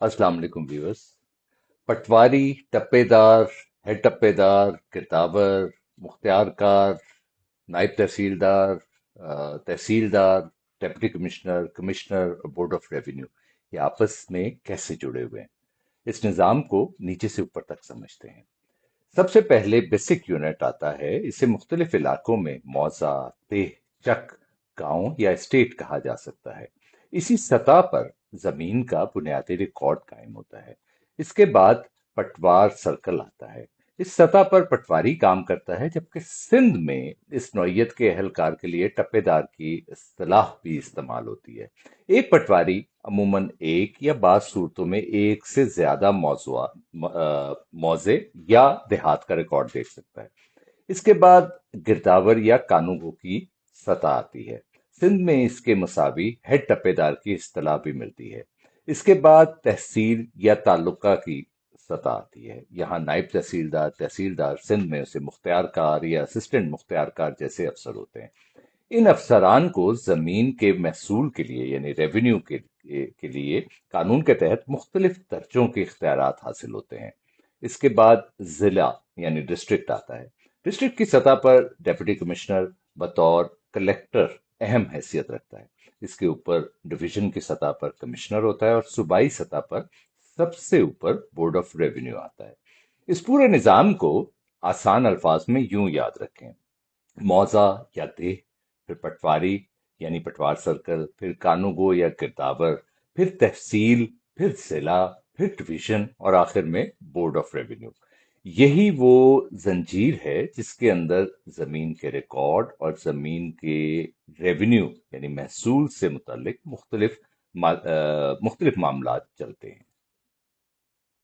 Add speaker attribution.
Speaker 1: अस्सलाम वालेकुम व्यूअर्स। पटवारी, टप्पेदार, हेड टप्पेदार, गिरदावर, मुख्तियारकार, नायब तहसीलदार, तहसीलदार, डिप्टी कमिश्नर, कमिश्नर और बोर्ड ऑफ रेवेन्यू ये आपस में कैसे जुड़े हुए हैं, इस निज़ाम को नीचे से ऊपर तक समझते हैं। सबसे पहले बेसिक यूनिट आता है। इसे मुख्तलिफ इलाकों में मौजा, देह, चक, गांव या स्टेट कहा जा सकता है। इसी सतह पर जमीन का बुनियादी रिकॉर्ड कायम होता है। इसके बाद पटवार सर्कल आता है। इस सतह पर पटवारी काम करता है, जबकि सिंध में इस नौयत के अहलकार के लिए टप्पेदार की इस्तिलाह भी इस्तेमाल होती है। एक पटवारी अमूमन एक या बाज़ सूरतों में एक से ज्यादा मौजे या देहात का रिकॉर्ड देख सकता है। इसके बाद गिरदावर या कानूगो की सतह आती है। सिंध में इसके मुसावी हेड टप्पेदार की इस्तिलाह भी मिलती है। इसके बाद तहसील या तालुका की सतह आती है। यहाँ नायब तहसीलदार, तहसीलदार, सिंध में उसे मुख्तियारकार या असिस्टेंट मुख्तियारकार जैसे अफसर होते हैं। इन अफसरान को जमीन के महसूल के लिए यानी रेवेन्यू के लिए कानून के तहत मुख्तलिफ दर्जों के इख्तियारात हासिल होते हैं। इसके बाद जिला यानी डिस्ट्रिक्ट आता है। डिस्ट्रिक्ट की सतह पर डिप्टी कमिश्नर बतौर कलेक्टर अहम हैसियत रखता है। इसके ऊपर डिवीजन की सतह पर कमिश्नर होता है और सूबाई सतह पर सबसे ऊपर बोर्ड ऑफ रेवेन्यू आता है। इस पूरे निजाम को आसान अल्फाज में यूं याद रखें: मौजा या देह, फिर पटवारी यानी पटवार सर्कल, फिर कानूगो या गिरदावर, फिर तहसील, फिर जिला, फिर डिवीजन और आखिर में बोर्ड ऑफ रेवेन्यू। यही वो जंजीर है जिसके अंदर जमीन के रिकॉर्ड और जमीन के रेवेन्यू यानी महसूल से मुतल्लिक मुख्तलिफ मामलात चलते हैं।